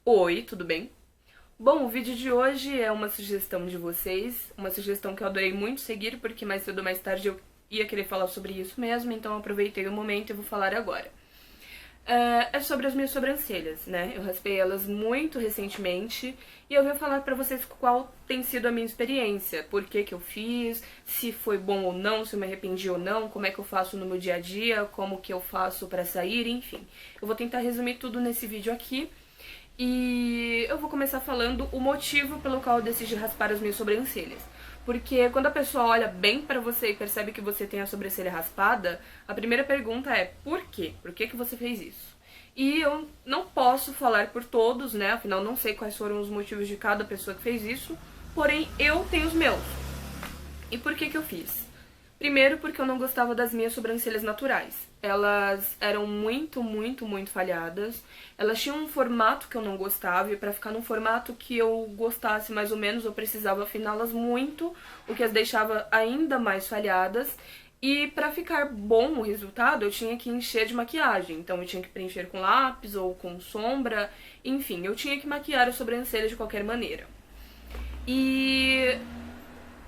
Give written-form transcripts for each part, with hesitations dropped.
Oi, tudo bem? Bom, o vídeo de hoje é uma sugestão de vocês, uma sugestão que eu adorei muito seguir, porque mais cedo ou mais tarde eu ia querer falar sobre isso mesmo, então eu aproveitei o momento e vou falar agora. É sobre as minhas sobrancelhas, né? Eu raspei elas muito recentemente e eu vim falar pra vocês qual tem sido a minha experiência, por que que eu fiz, se foi bom ou não, se eu me arrependi ou não, como é que eu faço no meu dia a dia, como que eu faço pra sair, enfim. Eu vou tentar resumir tudo nesse vídeo aqui. E eu vou começar falando o motivo pelo qual eu decidi raspar as minhas sobrancelhas. Porque quando a pessoa olha bem pra você e percebe que você tem a sobrancelha raspada, a primeira pergunta é: por quê? Por que que você fez isso? E eu não posso falar por todos, né? Afinal, não sei quais foram os motivos de cada pessoa que fez isso, porém eu tenho os meus. E por que que eu fiz? Primeiro porque eu não gostava das minhas sobrancelhas naturais. Elas eram muito falhadas. Elas tinham um formato que eu não gostava e pra ficar num formato que eu gostasse mais ou menos, eu precisava afiná-las muito, o que as deixava ainda mais falhadas. E pra ficar bom o resultado, eu tinha que encher de maquiagem. Então eu tinha que preencher com lápis ou com sombra, enfim, eu tinha que maquiar a sobrancelha de qualquer maneira. E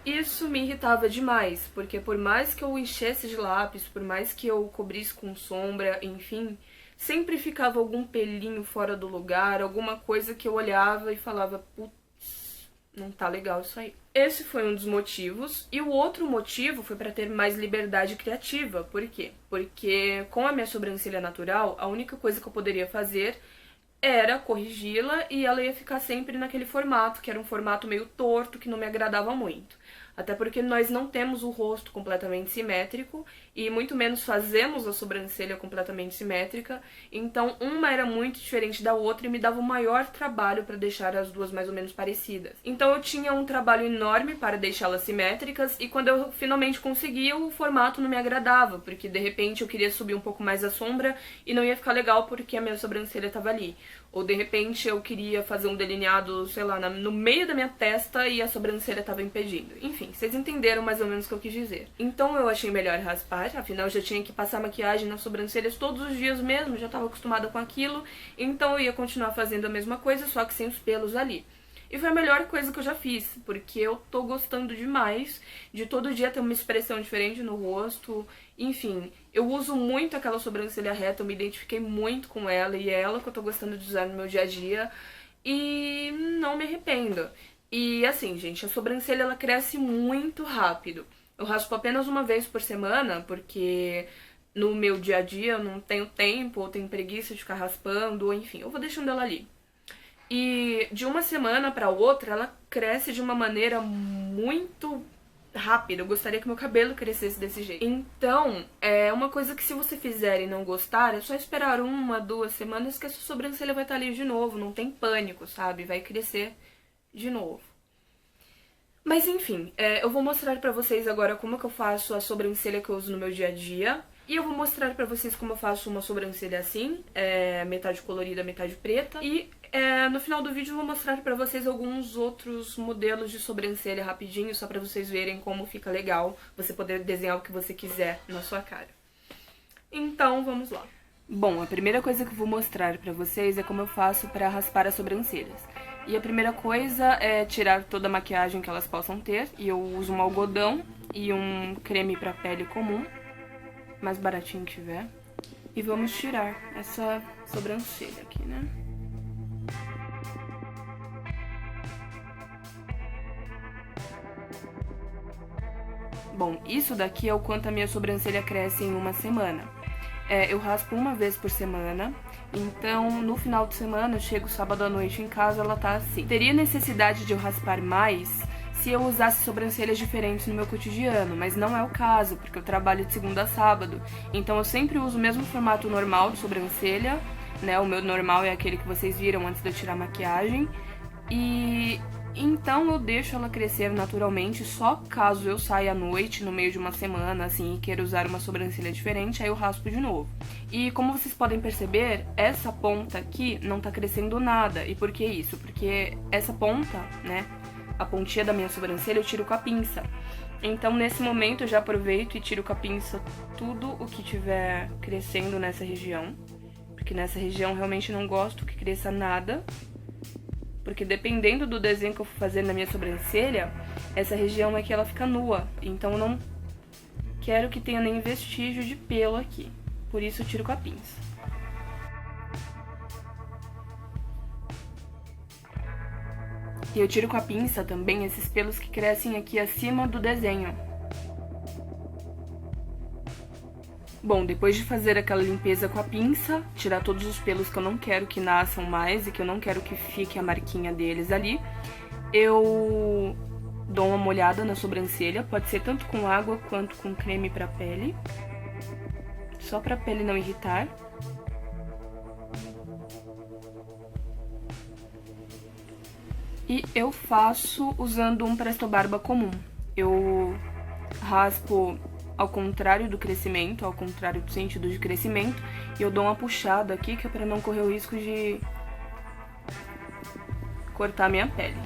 isso me irritava demais, porque por mais que eu enchesse de lápis, por mais que eu cobrisse com sombra, enfim, sempre ficava algum pelinho fora do lugar, alguma coisa que eu olhava e falava, putz, não tá legal isso aí. Esse foi um dos motivos, e o outro motivo foi para ter mais liberdade criativa. Por quê? Porque com a minha sobrancelha natural, a única coisa que eu poderia fazer era corrigi-la e ela ia ficar sempre naquele formato, que era um formato meio torto, que não me agradava muito. Até porque nós não temos o rosto completamente simétrico e muito menos fazemos a sobrancelha completamente simétrica, então uma era muito diferente da outra e me dava o maior trabalho para deixar as duas mais ou menos parecidas. Então eu tinha um trabalho enorme para deixá-las simétricas e quando eu finalmente conseguia, o formato não me agradava, porque de repente eu queria subir um pouco mais a sombra e não ia ficar legal porque a minha sobrancelha estava ali. Ou de repente eu queria fazer um delineado, sei lá, no meio da minha testa e a sobrancelha estava impedindo. Enfim, vocês entenderam mais ou menos o que eu quis dizer. Então eu achei melhor raspar, afinal eu já tinha que passar maquiagem nas sobrancelhas todos os dias mesmo, já estava acostumada com aquilo, então eu ia continuar fazendo a mesma coisa, só que sem os pelos ali. E foi a melhor coisa que eu já fiz, porque eu tô gostando demais de todo dia ter uma expressão diferente no rosto. Enfim, eu uso muito aquela sobrancelha reta, eu me identifiquei muito com ela e é ela que eu tô gostando de usar no meu dia a dia e não me arrependo. E assim, gente, a sobrancelha ela cresce muito rápido. Eu raspo apenas uma vez por semana, porque no meu dia a dia eu não tenho tempo ou tenho preguiça de ficar raspando, ou enfim, eu vou deixando ela ali. E de uma semana pra outra, ela cresce de uma maneira muito rápida. Eu gostaria que meu cabelo crescesse desse jeito. Então, é uma coisa que se você fizer e não gostar, é só esperar 1, 2 semanas que a sua sobrancelha vai estar ali de novo. Não tem pânico, sabe? Vai crescer de novo. Mas enfim, eu vou mostrar pra vocês agora como que eu faço a sobrancelha que eu uso no meu dia a dia. E eu vou mostrar pra vocês como eu faço uma sobrancelha assim, metade colorida, metade preta. E no final do vídeo eu vou mostrar pra vocês alguns outros modelos de sobrancelha rapidinho, só pra vocês verem como fica legal você poder desenhar o que você quiser na sua cara. Então, vamos lá. Bom, a primeira coisa que eu vou mostrar pra vocês é como eu faço pra raspar as sobrancelhas. E a primeira coisa é tirar toda a maquiagem que elas possam ter, e eu uso um algodão e um creme pra pele comum, mais baratinho que tiver. E vamos tirar essa sobrancelha aqui, né? Bom, isso daqui é o quanto a minha sobrancelha cresce em uma semana. Eu raspo uma vez por semana, então no final de semana, eu chego sábado à noite em casa, ela tá assim. Teria necessidade de eu raspar mais se eu usasse sobrancelhas diferentes no meu cotidiano, mas não é o caso, porque eu trabalho de segunda a sábado. Então eu sempre uso o mesmo formato normal de sobrancelha, né? O meu normal é aquele que vocês viram antes de eu tirar a maquiagem. E então eu deixo ela crescer naturalmente, só caso eu saia à noite, no meio de uma semana, assim, e queira usar uma sobrancelha diferente, aí eu raspo de novo. E como vocês podem perceber, essa ponta aqui não tá crescendo nada. E por que isso? Porque essa ponta, né, a pontinha da minha sobrancelha eu tiro com a pinça. Então nesse momento eu já aproveito e tiro com a pinça tudo o que tiver crescendo nessa região. Porque nessa região realmente não gosto que cresça nada. porque dependendo do desenho que eu for fazer na minha sobrancelha, essa região aqui ela fica nua, então eu não quero que tenha nem vestígio de pelo aqui, por isso eu tiro com a pinça. E eu tiro com a pinça também esses pelos que crescem aqui acima do desenho. Bom, depois de fazer aquela limpeza com a pinça, tirar todos os pelos que eu não quero que nasçam mais e que eu não quero que fique a marquinha deles ali, eu dou uma molhada na sobrancelha, pode ser tanto com água quanto com creme pra pele, só pra pele não irritar. E eu faço usando um Presto Barba comum. Eu raspo ao contrário do crescimento, ao contrário do sentido de crescimento, e eu dou uma puxada aqui, que é pra não correr o risco de cortar minha pele.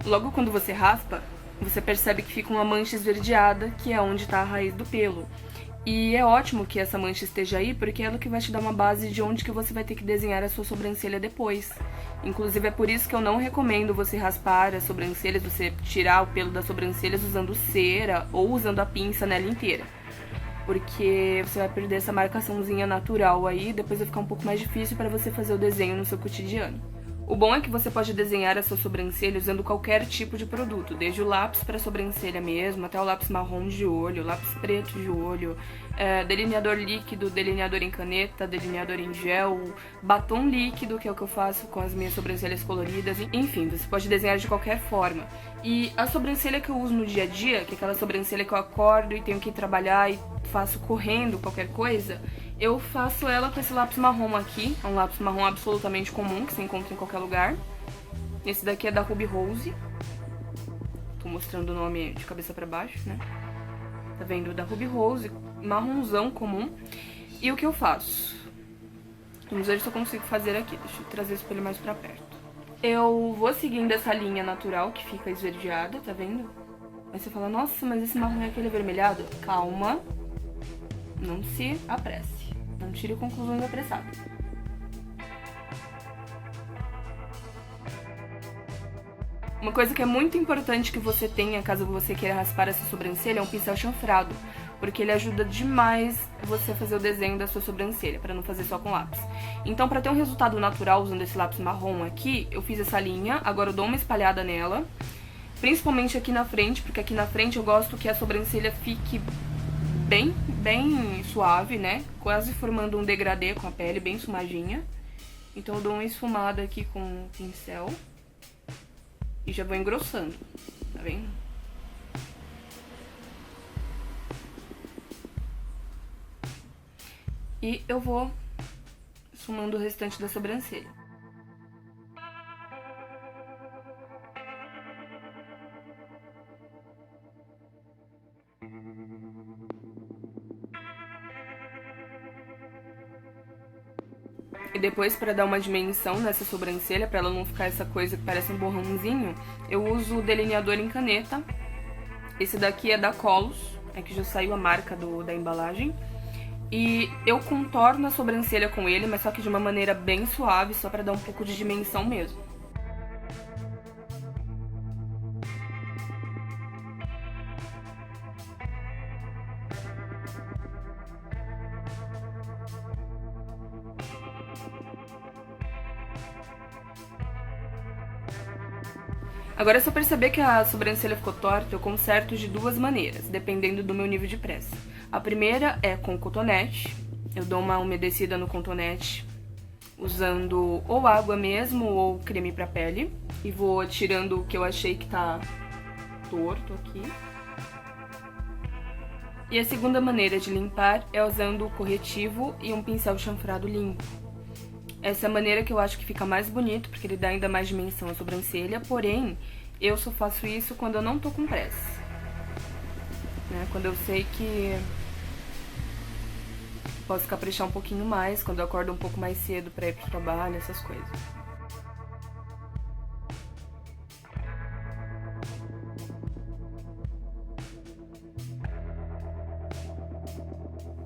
Logo quando você raspa, você percebe que fica uma mancha esverdeada, que é onde está a raiz do pelo. E é ótimo que essa mancha esteja aí, porque é ela que vai te dar uma base de onde que você vai ter que desenhar a sua sobrancelha depois. Inclusive é por isso que eu não recomendo você raspar as sobrancelhas, você tirar o pelo das sobrancelhas usando cera ou usando a pinça nela inteira. Porque você vai perder essa marcaçãozinha natural aí, depois vai ficar um pouco mais difícil para você fazer o desenho no seu cotidiano. O bom é que você pode desenhar a sua sobrancelha usando qualquer tipo de produto, desde o lápis para sobrancelha mesmo, até o lápis marrom de olho, lápis preto de olho, delineador líquido, delineador em caneta, delineador em gel, batom líquido, que é o que eu faço com as minhas sobrancelhas coloridas, enfim, você pode desenhar de qualquer forma. E a sobrancelha que eu uso no dia a dia, que é aquela sobrancelha que eu acordo e tenho que ir trabalhar e faço correndo qualquer coisa, eu faço ela com esse lápis marrom aqui, é um lápis marrom absolutamente comum, que você encontra em qualquer lugar. Esse daqui é da Ruby Rose. Tô mostrando o nome de cabeça pra baixo, né? Tá vendo? Da Ruby Rose, marronzão comum. E o que eu faço? Vamos ver se eu consigo fazer aqui. Deixa eu trazer o espelho mais pra perto. Eu vou seguindo essa linha natural que fica esverdeada, tá vendo? Aí você fala, nossa, mas esse marrom é aquele avermelhado? Calma, não se apresse. Não tire conclusões apressadas. Uma coisa que é muito importante que você tenha, caso você queira raspar essa sobrancelha, é um pincel chanfrado, porque ele ajuda demais você a fazer o desenho da sua sobrancelha, para não fazer só com lápis. Então, para ter um resultado natural usando esse lápis marrom aqui, eu fiz essa linha, agora eu dou uma espalhada nela, principalmente aqui na frente, porque aqui na frente eu gosto que a sobrancelha fique bem suave, né? Quase formando um degradê com a pele, bem esfumadinha. Então eu dou uma esfumada aqui com o pincel e já vou engrossando, tá vendo? E eu vou esfumando o restante da sobrancelha. E depois, para dar uma dimensão nessa sobrancelha, para ela não ficar essa coisa que parece um borrãozinho, eu uso o delineador em caneta. Esse daqui é da Colos, é que já saiu a marca da embalagem. E eu contorno a sobrancelha com ele, mas só que de uma maneira bem suave, só para dar um pouco de dimensão mesmo. Agora, se eu perceber que a sobrancelha ficou torta, eu conserto de duas maneiras, dependendo do meu nível de pressa. A primeira é com cotonete. Eu dou uma umedecida no cotonete usando ou água mesmo ou creme pra pele. E vou tirando o que eu achei que tá torto aqui. E a segunda maneira de limpar é usando o corretivo e um pincel chanfrado limpo. Essa é a maneira que eu acho que fica mais bonito, porque ele dá ainda mais dimensão à sobrancelha, porém, eu só faço isso quando eu não tô com pressa. Né? Quando eu sei que posso caprichar um pouquinho mais, quando eu acordo um pouco mais cedo pra ir pro trabalho, essas coisas.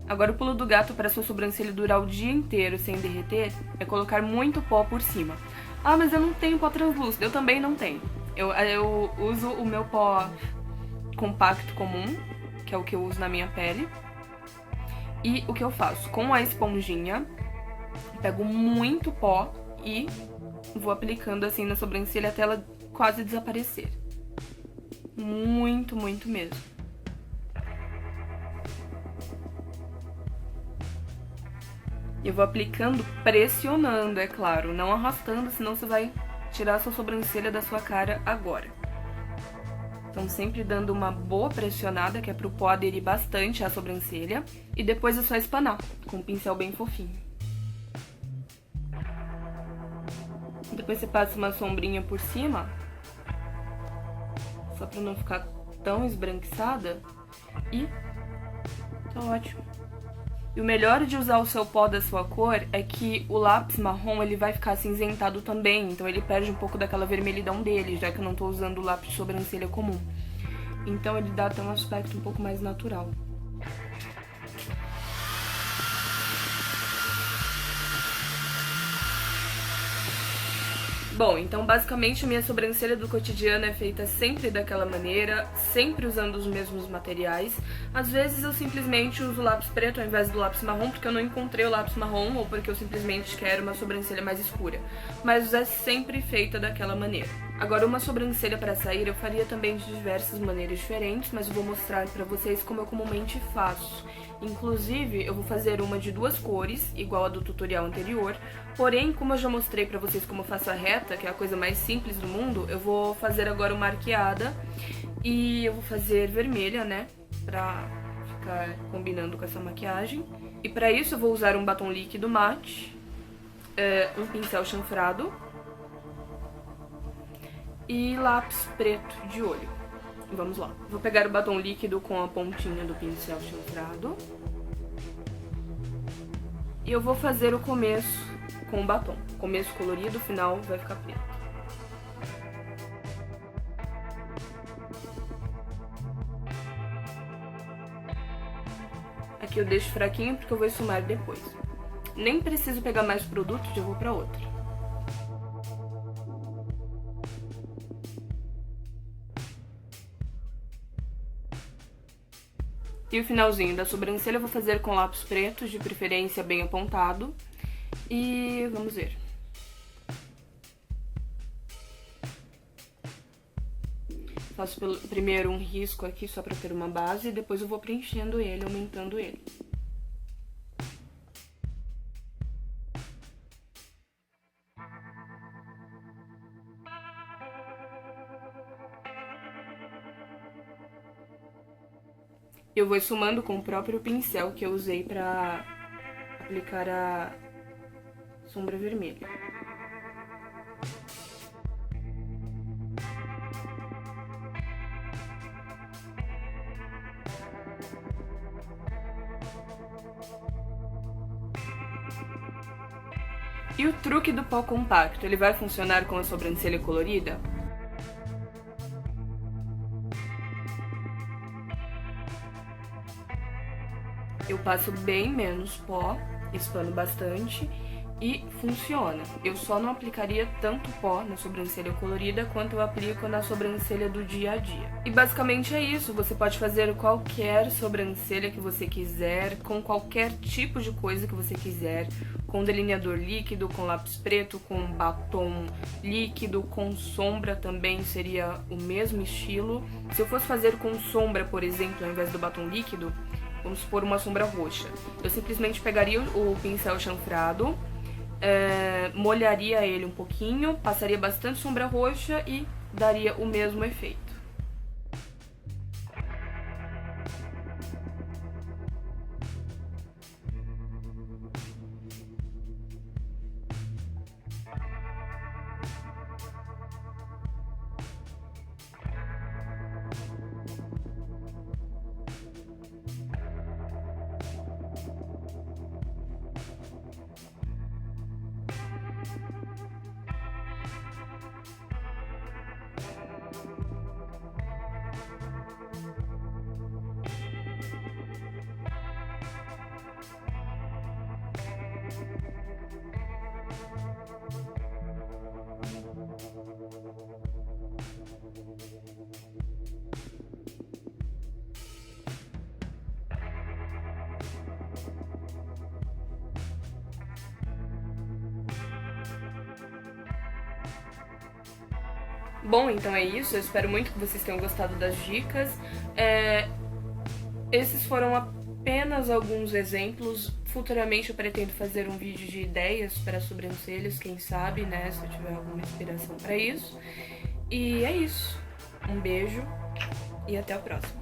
Agora o pulo do gato para sua sobrancelha durar o dia inteiro sem derreter é colocar muito pó por cima. Ah, mas eu não tenho pó translúcido. Eu também não tenho. Eu uso o meu pó compacto comum, que é o que eu uso na minha pele. E o que eu faço? Com a esponjinha, pego muito pó e vou aplicando assim na sobrancelha até ela quase desaparecer. Muito, muito mesmo. Eu vou aplicando pressionando, é claro, não arrastando, senão você vai tirar a sua sobrancelha da sua cara agora. Então sempre dando uma boa pressionada, que é pro pó aderir bastante à sobrancelha. E depois é só espanar, com um pincel bem fofinho. Depois você passa uma sombrinha por cima, só pra não ficar tão esbranquiçada. E tá ótimo. E o melhor de usar o seu pó da sua cor é que o lápis marrom ele vai ficar acinzentado também, então ele perde um pouco daquela vermelhidão dele, já que eu não tô usando o lápis de sobrancelha comum. Então ele dá até um aspecto um pouco mais natural. Bom, então basicamente a minha sobrancelha do cotidiano é feita sempre daquela maneira, sempre usando os mesmos materiais. Às vezes eu simplesmente uso lápis preto ao invés do lápis marrom, porque eu não encontrei o lápis marrom ou porque eu simplesmente quero uma sobrancelha mais escura. Mas é sempre feita daquela maneira. Agora, uma sobrancelha para sair eu faria também de diversas maneiras diferentes, mas eu vou mostrar para vocês como eu comumente faço. Inclusive, eu vou fazer uma de duas cores, igual a do tutorial anterior, porém, como eu já mostrei pra vocês como eu faço a reta, que é a coisa mais simples do mundo, eu vou fazer agora uma arqueada e eu vou fazer vermelha, né, pra ficar combinando com essa maquiagem. E pra isso eu vou usar um batom líquido mate, um pincel chanfrado e lápis preto de olho. Vamos lá. Vou pegar o batom líquido com a pontinha do pincel chanfrado. E eu vou fazer o começo com o batom. Começo colorido, o final vai ficar preto. Aqui eu deixo fraquinho porque eu vou esfumar depois. Nem preciso pegar mais produto, já vou pra outra. E o finalzinho da sobrancelha eu vou fazer com lápis pretos, de preferência bem apontado. E vamos ver. Faço primeiro um risco aqui só pra ter uma base e depois eu vou preenchendo ele, aumentando ele. Eu vou esfumando com o próprio pincel que eu usei pra aplicar a sombra vermelha. E o truque do pó compacto, ele vai funcionar com a sobrancelha colorida? Eu passo bem menos pó, espano bastante e funciona. Eu só não aplicaria tanto pó na sobrancelha colorida quanto eu aplico na sobrancelha do dia a dia. E basicamente é isso, você pode fazer qualquer sobrancelha que você quiser, com qualquer tipo de coisa que você quiser, com delineador líquido, com lápis preto, com batom líquido, com sombra também seria o mesmo estilo. Se eu fosse fazer com sombra, por exemplo, ao invés do batom líquido, vamos supor uma sombra roxa. Eu simplesmente pegaria o pincel chanfrado, molharia ele um pouquinho, passaria bastante sombra roxa e daria o mesmo efeito. Bom, então é isso. Eu espero muito que vocês tenham gostado das dicas. Esses foram apenas alguns exemplos. Futuramente eu pretendo fazer um vídeo de ideias para sobrancelhas, quem sabe, né? Se eu tiver alguma inspiração para isso. E é isso. Um beijo e até a próxima.